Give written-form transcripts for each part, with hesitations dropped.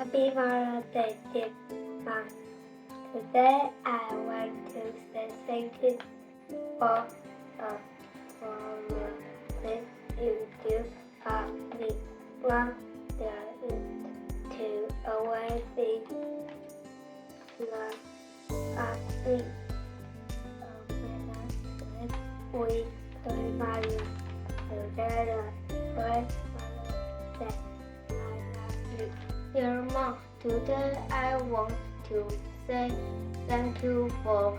Happy Mother's Day, dear Mom. Today I want to say thank you for the things you do for me. One, to always be love us. We remember you together. First, Mother's Day. I love you. Dear Mom, today I want to say thank you for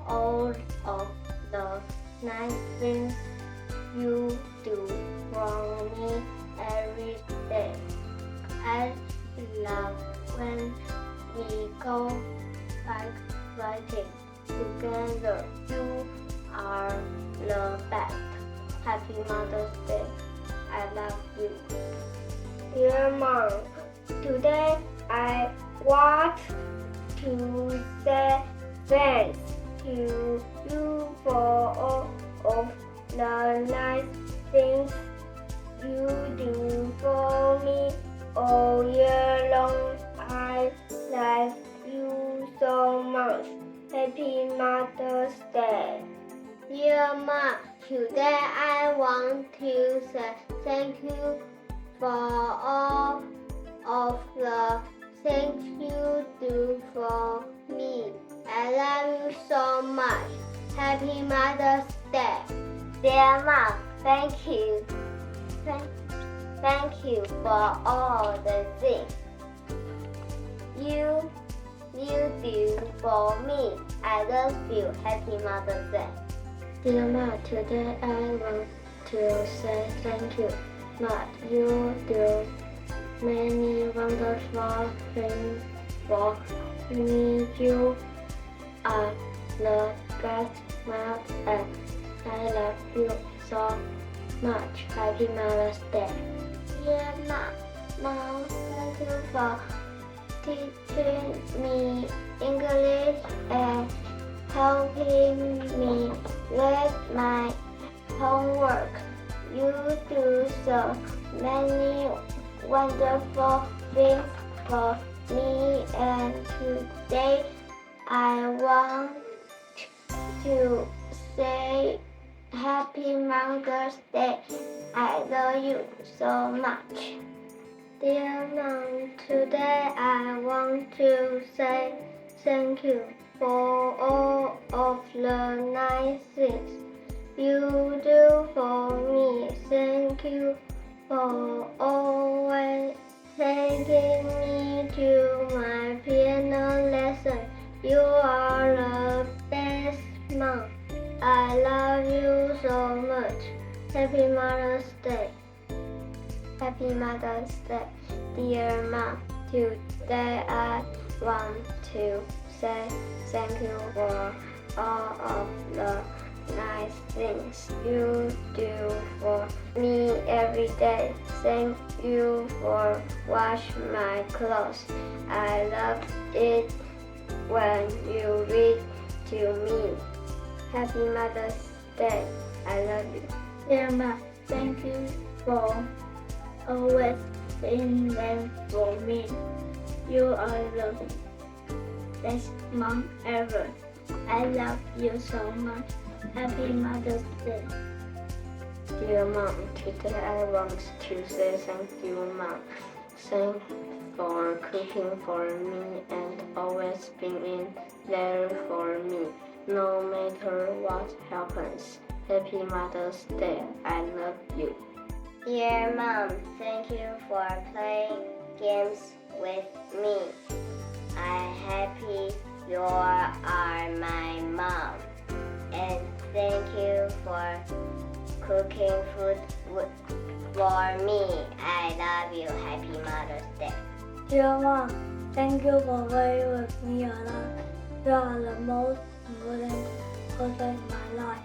all of the nice things you do for me every day. I love when we go bike riding together. You are the best. Happy Mother's Day. I love you. Dear Mom, today I want to say thanks to you for all of the nice things you do for me all year long. I love you so much. Happy Mother's Day. Dear Mom, today I want to say thank you for all of the things you do for me. I love you so much. Happy Mother's Day. Dear Mom, thank you. Thank you for all the things you do for me. I love you. Happy Mother's Day. Dear Mom, today I want to say thank you. Mom, you do many wonderful things for me. You are the best mom and I love you so much. Happy Mother's Day. Dear Mom, thank you for teaching me English and helping me with my homework. You do so many wonderful things for me, and today I want to say Happy Mother's Day. I love you so much. Dear Mom, today I want to say thank you for all of the nice things you do for me. Thank you for always taking me to my piano lesson. You are the best mom. I love you so much. Happy Mother's Day. Happy Mother's Day. Dear Mom, today I want to say thank you for all of the nice things you do for me every day. Thank you for washing my clothes. I love it when you read to me. Happy Mother's Day. I love you. Dear Mom, thank you for always being there for me. You are the best mom ever. I love you so much. Happy Mother's Day. Dear Mom, today I want to say thank you, Mom. Thanks for cooking for me and always being there for me, no matter what happens. Happy Mother's Day. I love you. Dear Mom, thank you for playing games with me. I'm happy you are my mom. And thank you for cooking food for me. I love you. Happy Mother's Day. Dear Mom, thank you for being with me alone. You are the most important person in my life.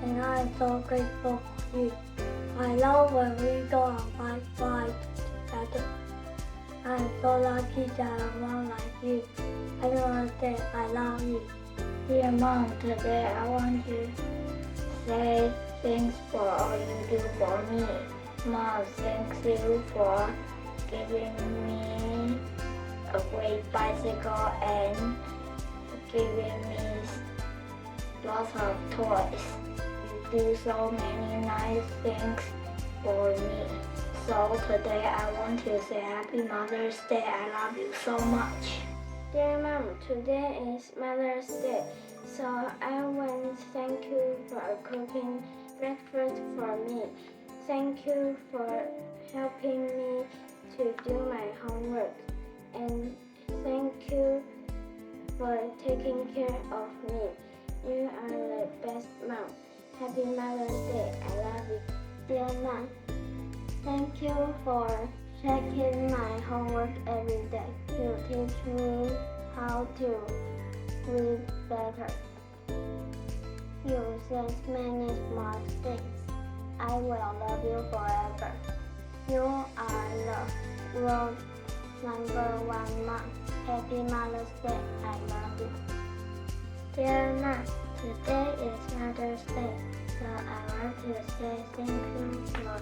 And I am so grateful for you. I love when we go on bike ride together. I am so lucky to have a mom like you. Happy Mother's Day. I love you. Dear Mom, today I want to say thanks for all you do for me. Mom, thank you for giving me a great bicycle and giving me lots of toys. You do so many nice things for me. So today I want to say Happy Mother's Day. I love you so much. Dear Mom, today is Mother's Day, so I want to thank you for cooking breakfast for me. Thank you for helping me to do my homework, and thank you for taking care of me. You are the best mom. Happy Mother's Day. I love you. Dear Mom, thank you for checking my homework every day. You teach me how to read better. You said many smart things. I will love you forever. You are the world's #1 mom. Happy Mother's Day. I love you. Dear Mom, today is Mother's Day, so I want to say thank you for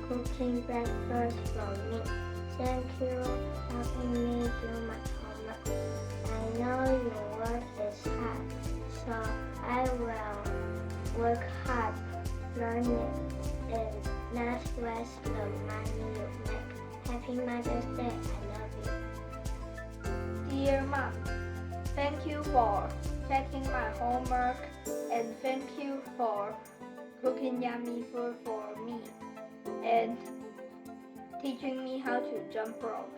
cooking breakfast for me. Thank you for helping me do my homework. I know your work is hard, so I will work hard learning and not waste the money you make. Happy Mother's Day. I love you. Dear Mom, thank you for checking my homework and thank you for cooking yummy food for me and teaching me how to jump rope.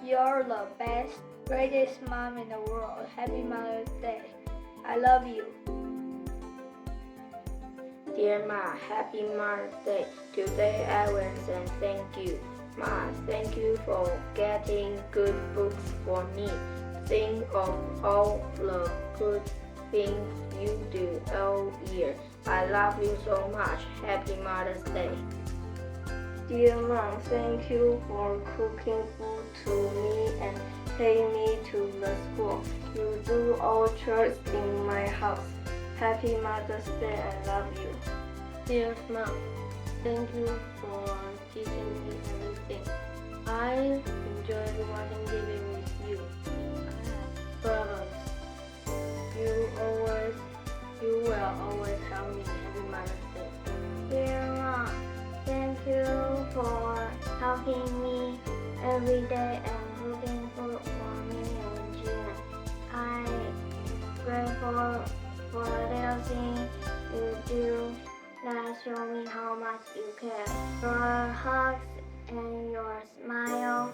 You're the best, greatest mom in the world. Happy Mother's Day. I love you. Dear Ma, Happy Mother's Day. Today I will say thank you. Ma, thank you for getting good books for me. Think of all the good things you do all year. I love you so much. Happy Mother's Day. Dear Mom, thank you for cooking food to me and take me to the school. You do all chores in my house. Happy Mother's Day. I love you. Dear Mom, thank you for teaching me everything. I enjoyed watching TV with you. Brothers, you will always help me. Happy Mother's Day. Dear Mom, thank you for helping me every day and cooking food for me and Gina. I'm grateful for little things you do that show me how much you care. Your hugs and your smile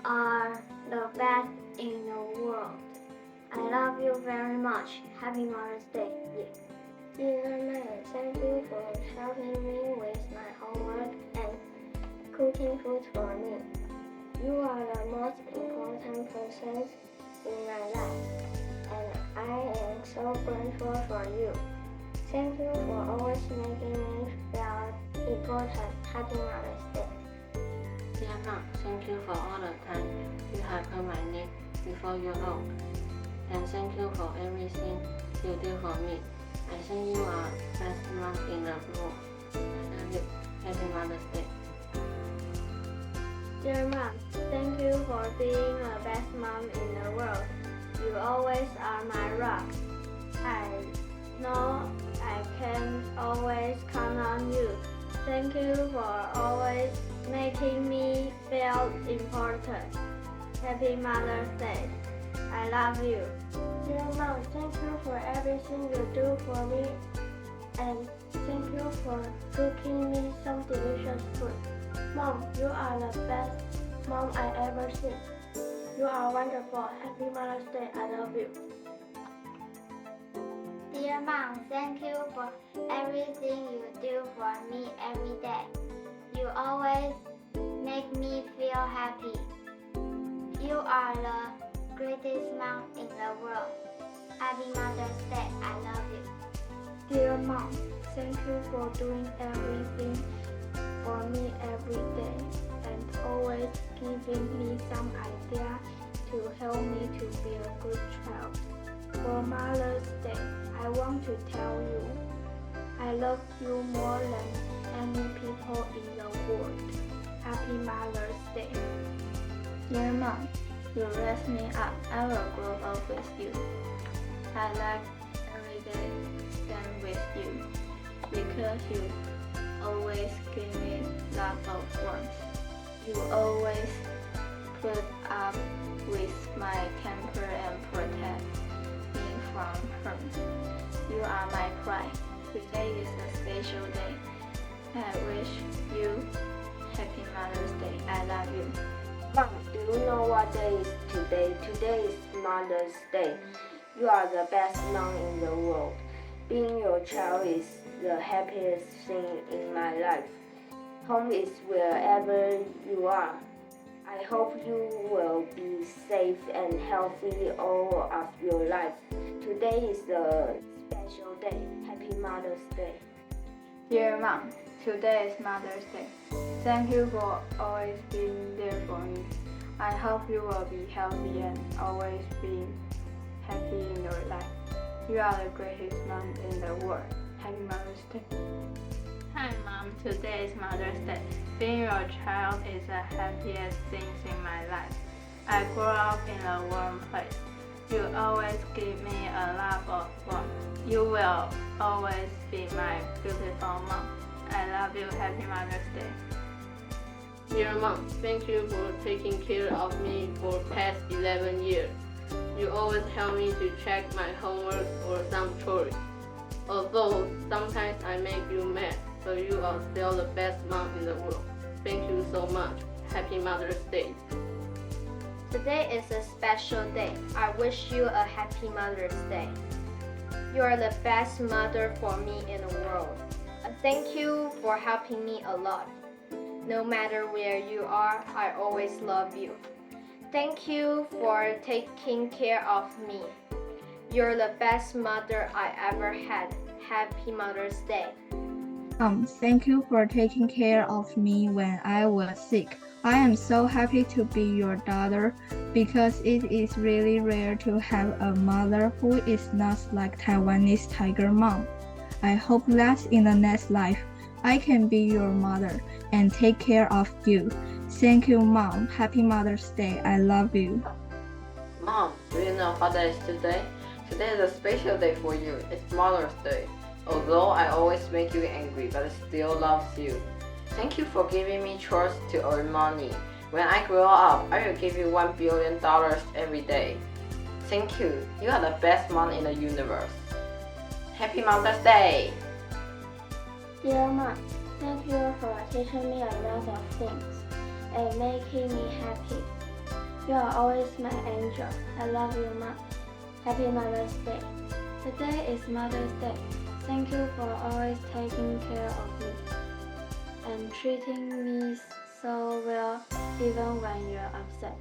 are the best in the world. I love you very much. Happy Mother's Day. Dear Mom, thank you for helping me with my homework and cooking food for me. You are the most important person in my life, and I am so grateful for you. Thank you for always making me feel important. Happy Mother's Day. Dear Mom, thank you for all the time you have held my neck before you old. And thank you for everything you do for me. I think you are best mom in the world. I love you. Happy Mother's Day. Dear Mom, thank you for being the best mom in the world. You always are my rock. I know I can always count on you. Thank you for always making me feel important. Happy Mother's Day. I love you. Dear Mom, thank you for everything you do for me, and thank you for cooking me some delicious food. Mom, you are the best mom I ever seen. You are wonderful. Happy Mother's Day. I love you. Dear Mom, thank you for everything you do for me every day. You always make me feel happy. You are the greatest mom in the world. Happy Mother's Day. I love you. Dear Mom, thank you for doing everything for me every day and always giving me some idea to help me to be a good child. For Mother's Day, I want to tell you, I love you more than any people in the world. Happy Mother's Day. Dear Mom, you raised me up. I will grow up with you. I like every day spent with you because you always give me love of warmth. You always put up with my temper and protect me from harm. You are my pride. Today is a special day. I wish you Happy Mother's Day. I love you. Mom, do you know what day is today? Today is Mother's Day. You are the best mom in the world. Being your child is the happiest thing in my life. Home is wherever you are. I hope you will be safe and healthy all of your life. Today is a special day. Happy Mother's Day. Dear Mom, today is Mother's Day. Thank you for always being there for me. I hope you will be healthy and always be happy in your life. You are the greatest mom in the world. Happy Mother's Day. Hi Mom, today is Mother's Day. Being your child is the happiest thing in my life. I grew up in a warm place. You always give me a lot of warmth. You will always be my beautiful mom. I love you. Happy Mother's Day. Dear Mom, thank you for taking care of me for past 11 years. You always help me to check my homework or some chores. Although sometimes I make you mad, but you are still the best mom in the world. Thank you so much. Happy Mother's Day. Today is a special day. I wish you a happy Mother's Day. You are the best mother for me in the world. Thank you for helping me a lot. No matter where you are, I always love you. Thank you for taking care of me. You're the best mother I ever had. Happy Mother's Day. Thank you for taking care of me when I was sick. I am so happy to be your daughter because it is really rare to have a mother who is not like Taiwanese tiger mom. I hope that in the next life, I can be your mother and take care of you. Thank you, Mom. Happy Mother's Day. I love you. Mom, do you know what day is today? Today is a special day for you. It's Mother's Day. Although I always make you angry, but I still love you. Thank you for giving me chores to earn money. When I grow up, I will give you $1 billion every day. Thank you. You are the best mom in the universe. Happy Mother's Day! Dear Mom, thank you for teaching me a lot of things and making me happy. You are always my angel. I love you, Mom. Happy Mother's Day. Today is Mother's Day. Thank you for always taking care of me and treating me so well even when you're upset.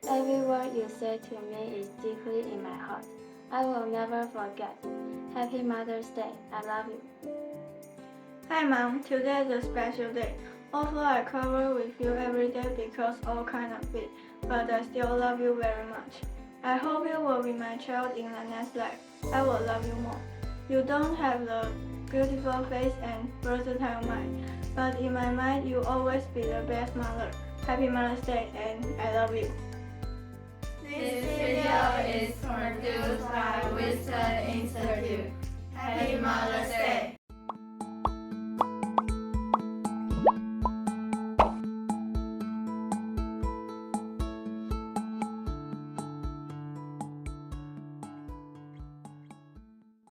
Every word you say to me is deeply in my heart. I will never forget. Happy Mother's Day. I love you. Hi Mom, today is a special day. Although I cover with you every day because all kind of it, but I still love you very much. I hope you will be my child in the next life. I will love you more. You don't have the beautiful face and versatile mind, but in my mind you always be the best mother. Happy Mother's Day and I love you. This video is produced by Western Institute. Happy Mother's Day!